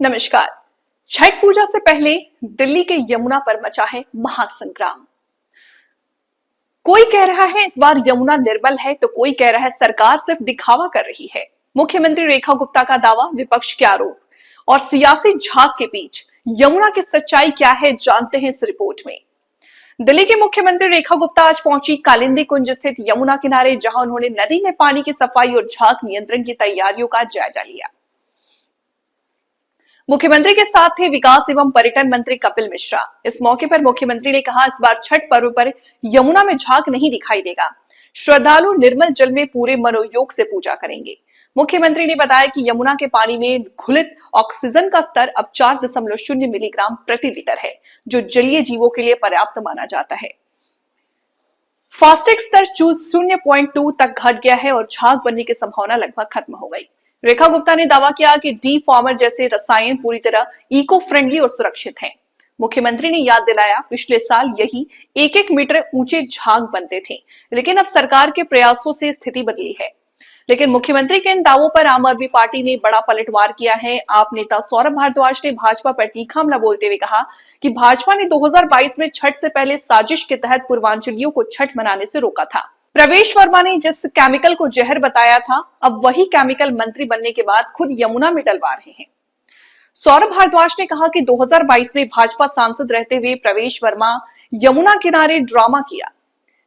नमस्कार। छठ पूजा से पहले दिल्ली के यमुना पर मचा है महासंग्राम। कोई कह रहा है इस बार यमुना निर्मल है, तो कोई कह रहा है सरकार सिर्फ दिखावा कर रही है। मुख्यमंत्री रेखा गुप्ता का दावा, विपक्ष के आरोप और सियासी झाग के बीच यमुना की सच्चाई क्या है, जानते हैं इस रिपोर्ट में। दिल्ली के मुख्यमंत्री रेखा गुप्ता आज पहुंची कालिंदी कुंज स्थित यमुना किनारे, जहां उन्होंने नदी में पानी की सफाई और झाग नियंत्रण की तैयारियों का जायजा लिया। मुख्यमंत्री के साथ थे विकास एवं पर्यटन मंत्री कपिल मिश्रा। इस मौके पर मुख्यमंत्री ने कहा, इस बार छठ पर्व पर यमुना में झाग नहीं दिखाई देगा। श्रद्धालु निर्मल जल में पूरे मनोयोग से पूजा करेंगे। मुख्यमंत्री ने बताया कि यमुना के पानी में घुलित ऑक्सीजन का स्तर अब 4.0 मिलीग्राम प्रति लीटर है, जो जलीय जीवों के लिए पर्याप्त माना जाता है। फास्टिक स्तर 0.2 तक घट गया है और झाग बनने की संभावना लगभग खत्म हो गई। रेखा गुप्ता ने दावा किया कि डी फॉर्मर जैसे रसायन पूरी तरह इको फ्रेंडली और सुरक्षित हैं। मुख्यमंत्री ने याद दिलाया, पिछले साल यही 1-1 मीटर ऊंचे झाग बनते थे, लेकिन अब सरकार के प्रयासों से स्थिति बदली है। लेकिन मुख्यमंत्री के इन दावों पर आम आदमी पार्टी ने बड़ा पलटवार किया है। आप नेता सौरभ भारद्वाज ने भाजपा पर तीखा हमला बोलते हुए कहा कि भाजपा ने 2022 में छठ से पहले साजिश के तहत पूर्वांचलियों को छठ मनाने से रोका था। प्रवेश वर्मा ने जिस केमिकल को जहर बताया था, अब वही केमिकल मंत्री बनने के बाद खुद यमुना में डलवा रहे हैं। सौरभ भारद्वाज ने कहा कि 2022 में भाजपा सांसद रहते हुए प्रवेश वर्मा यमुना किनारे ड्रामा किया,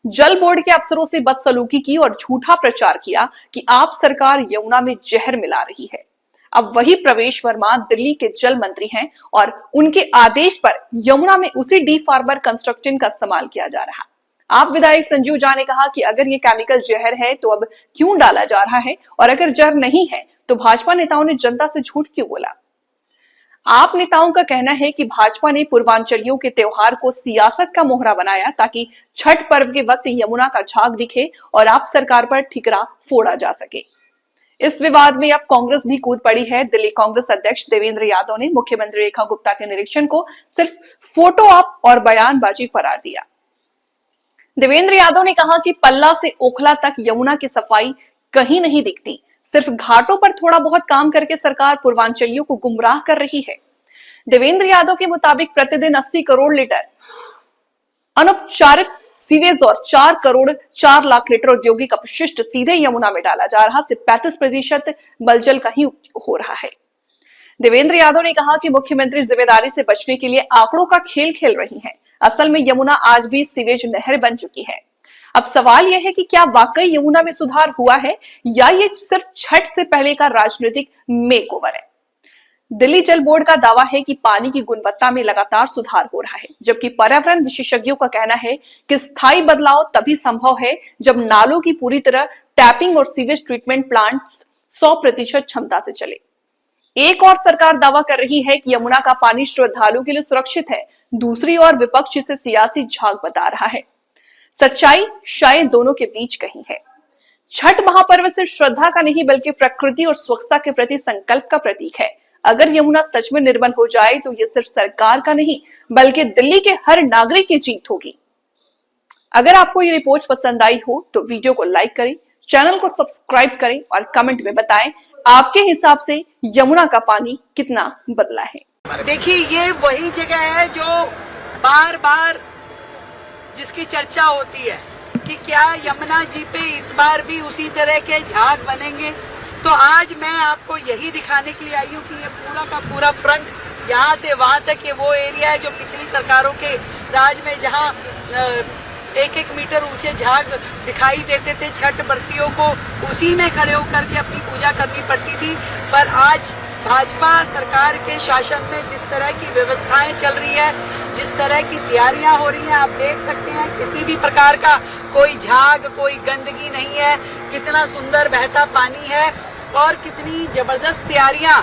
जल बोर्ड के अफसरों से बदसलूकी की और झूठा प्रचार किया कि आप सरकार यमुना में जहर मिला रही है। अब वही प्रवेश वर्मा दिल्ली के जल मंत्री हैं और उनके आदेश पर यमुना में उसी डी फार्मर कंस्ट्रक्शन का इस्तेमाल किया जा रहा। आप विधायक संजीव झा ने कहा कि अगर ये केमिकल जहर है तो अब क्यों डाला जा रहा है, और अगर जहर नहीं है तो भाजपा नेताओं ने जनता से झूठ क्यों बोला। आप नेताओं का कहना है कि भाजपा ने पूर्वांचलियों के त्योहार को सियासत का मोहरा बनाया ताकि छठ पर्व के वक्त यमुना का झाग दिखे और आप सरकार पर ठिकरा फोड़ा जा सके। इस विवाद में अब कांग्रेस भी कूद पड़ी है। दिल्ली कांग्रेस अध्यक्ष देवेंद्र यादव ने मुख्यमंत्री रेखा गुप्ता के निरीक्षण को सिर्फ फोटो ऑप और बयानबाजी करार दिया। देवेंद्र यादव ने कहा कि पल्ला से ओखला तक यमुना की सफाई कहीं नहीं दिखती, सिर्फ घाटों पर थोड़ा बहुत काम करके सरकार पूर्वांचलियों को गुमराह कर रही है। देवेंद्र यादव के मुताबिक प्रतिदिन 80 करोड़ लीटर अनौपचारिक सीवेज और 4 करोड़ 4 लाख लीटर औद्योगिक अपशिष्ट सीधे यमुना में डाला जा रहा, सिर्फ 35% मलजल का ही हो रहा है। देवेंद्र यादव ने कहा कि मुख्यमंत्री जिम्मेदारी से बचने के लिए आंकड़ों का खेल खेल रही है। असल में यमुना आज भी सीवेज नहर बन चुकी है। अब सवाल यह है कि क्या वाकई यमुना में सुधार हुआ है या ये सिर्फ छठ से पहले का राजनीतिक मेकओवर है। दिल्ली जल बोर्ड का दावा है कि पानी की गुणवत्ता में लगातार सुधार हो रहा है, जबकि पर्यावरण विशेषज्ञों का कहना है कि स्थायी बदलाव तभी संभव है जब नालों की पूरी तरह टैपिंग और सीवेज ट्रीटमेंट प्लांट्स 100% क्षमता से चले। एक और सरकार दावा कर रही है कि यमुना का पानी श्रद्धालुओं के लिए सुरक्षित है, दूसरी ओर विपक्ष इसे सियासी झाग बता रहा है। सच्चाई शायद दोनों के बीच कहीं है। छठ महापर्व सिर्फ श्रद्धा का नहीं बल्कि प्रकृति और स्वच्छता के प्रति संकल्प का प्रतीक है। अगर यमुना सच में निर्मल हो जाए तो यह सिर्फ सरकार का नहीं बल्कि दिल्ली के हर नागरिक की जीत होगी। अगर आपको ये रिपोर्ट पसंद आई हो तो वीडियो को लाइक करें, चैनल को सब्सक्राइब करें और कमेंट में बताएं आपके हिसाब से यमुना का पानी कितना बदला है। देखिए, ये वही जगह है जो बार बार जिसकी चर्चा होती है कि क्या यमुना जी पे इस बार भी उसी तरह के झाग बनेंगे। तो आज मैं आपको यही दिखाने के लिए आई हूँ कि ये पूरा का पूरा फ्रंट यहाँ से वहाँ तक ये वो एरिया है जो पिछली सरकारों के राज में जहाँ 1-1 मीटर ऊंचे झाग दिखाई देते थे, छठ व्रतियों को उसी में खड़े होकर के अपनी पूजा करनी पड़ती थी। पर आज भाजपा सरकार के शासन में जिस तरह की व्यवस्थाएं चल रही है, जिस तरह की तैयारियां हो रही हैं, आप देख सकते हैं किसी भी प्रकार का कोई झाग, कोई गंदगी नहीं है। कितना सुंदर बहता पानी है और कितनी जबरदस्त तैयारियां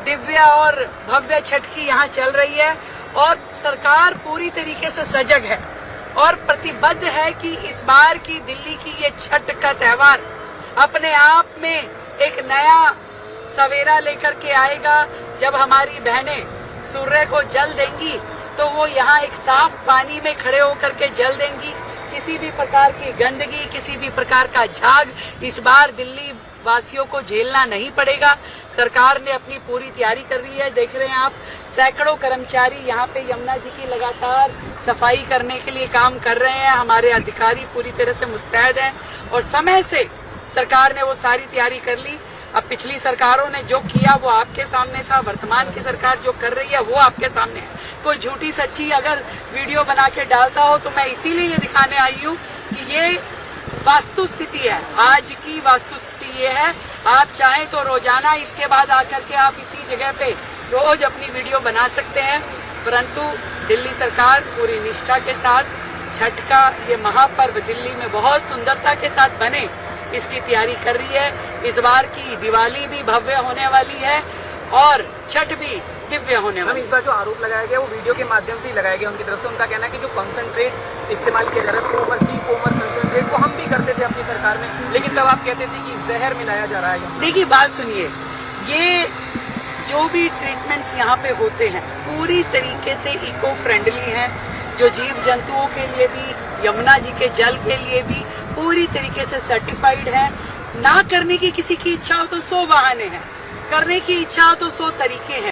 दिव्य और भव्य छठ की यहाँ चल रही है। और सरकार पूरी तरीके से सजग है और प्रतिबद्ध है कि इस बार की दिल्ली की ये छठ का त्योहार अपने आप में एक नया सवेरा लेकर के आएगा। जब हमारी बहनें सूर्य को जल देंगी तो वो यहाँ एक साफ पानी में खड़े होकर के जल देंगी। किसी भी प्रकार की गंदगी, किसी भी प्रकार का झाग इस बार दिल्ली वासियों को झेलना नहीं पड़ेगा। सरकार ने अपनी पूरी तैयारी कर रही है। देख रहे हैं आप, सैकड़ों कर्मचारी यहाँ पे यमुना जी की लगातार सफाई करने के लिए काम कर रहे हैं। हमारे अधिकारी पूरी तरह से मुस्तैद हैं और समय से सरकार ने वो सारी तैयारी कर ली। अब पिछली सरकारों ने जो किया वो आपके सामने था, वर्तमान की सरकार जो कर रही है वो आपके सामने है। कोई झूठी सच्ची अगर वीडियो बना के डालता हो तो मैं इसीलिए ये दिखाने आई हूँ कि ये वास्तु स्थिति है। आज की वास्तु स्थिति ये है, आप चाहें तो रोजाना इसके बाद आकर के आप इसी जगह पे रोज अपनी वीडियो बना सकते हैं, परंतु दिल्ली सरकार पूरी निष्ठा के साथ छठ का ये महापर्व दिल्ली में बहुत सुंदरता के साथ बने, इसकी तैयारी कर रही है। इस बार की दिवाली भी भव्य होने वाली है और छठ भी दिव्य होने वाली है। इस बार जो आरोप लगाया गया वो वीडियो के माध्यम से ही लगाया गया उनकी तरफ से। उनका कहना है कि जो कंसंट्रेट इस्तेमाल किया जा रहा है, फोमर कंसंट्रेट, वो हम भी करते थे अपनी सरकार में, लेकिन तब आप कहते थे कि जहर मिलाया जा रहा है। देखिए बात सुनिए, ये जो भी ट्रीटमेंट्स यहाँ पे होते हैं पूरी तरीके से इको फ्रेंडली हैं, जो जीव जंतुओं के लिए भी, यमुना जी के जल के लिए भी पूरी तरीके से सर्टिफाइड है। ना करने की किसी की इच्छा हो तो 100 बहाने हैं, करने की इच्छा हो तो 100 तरीके हैं।